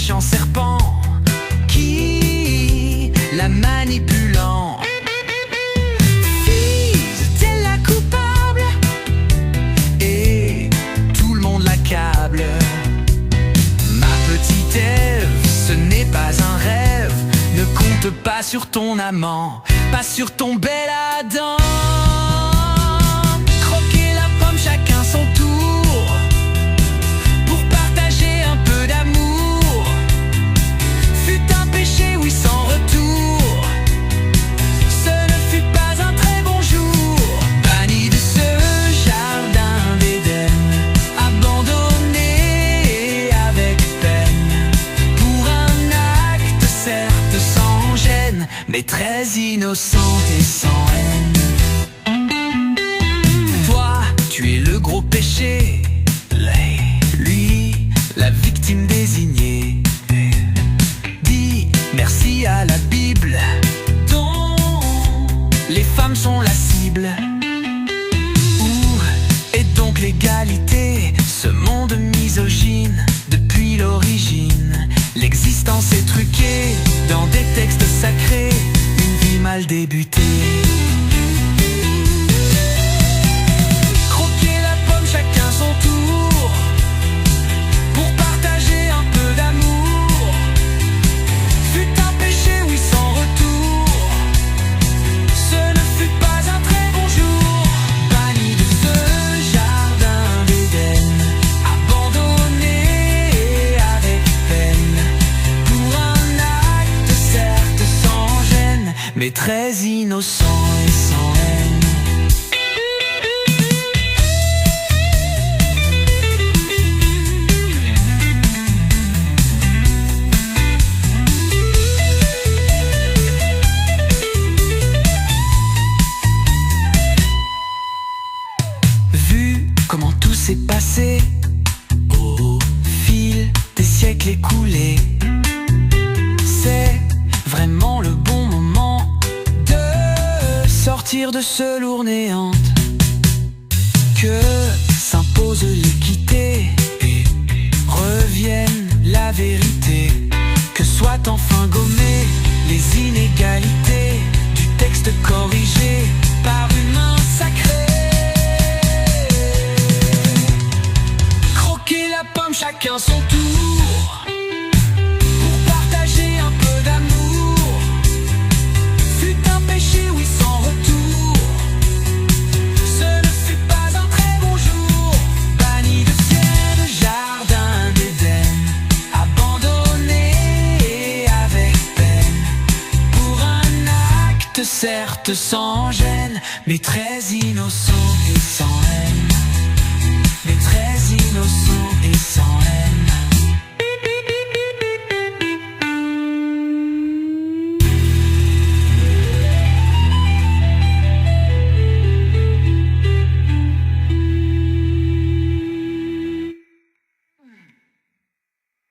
méchant serpent qui la manipulant. Fise, t'es la coupable et tout le monde l'accable. Ma petite Ève, ce n'est pas un rêve. Ne compte pas sur ton amant, pas sur ton bel Adam. Croquer la pomme, chacun son tour, pour partager un peu d'amour. Fut un péché, oui, sans retour. Ce ne fut pas un très bon jour. Banni de ce jardin d'Éden, abandonné avec peine, pour un acte certes sans gêne, mais très innocent et sans haine. Toi, tu es le gros péché, lui, la victime désignée. Dis merci à la Bible, dont les femmes sont la cible. Où est donc l'égalité, ce monde misogyne depuis l'origine? L'existence est truquée dans des textes sacrés, une vie mal débutée. Croquer la pomme, chacun son tour, pour partager un peu d'amour. Fut un péché, oui, sans retour. Ce ne fut pas un très bon jour. Banni de ce jardin d'Éden, abandonné avec peine, pour un acte certes sans gêne, mais très innocent et sans haine. Vu comment tout s'est passé au fil des siècles écoulés, c'est vraiment le bon moment de sortir de ce lourd néant. Que s'impose l'équité et revienne la vérité. Que soient enfin gommées les inégalités du texte corrigé par une main sacrée. Croquer la pomme, chacun son tour, pour partager un peu d'amour. Fut un péché, oui, sans retour. Ce ne fut pas un très bon jour. Banni de ciel, jardin d'Éden, abandonné avec peine, pour un acte certes sans gêne, mais très innocent et sans haine. Mais très innocent et sans haine.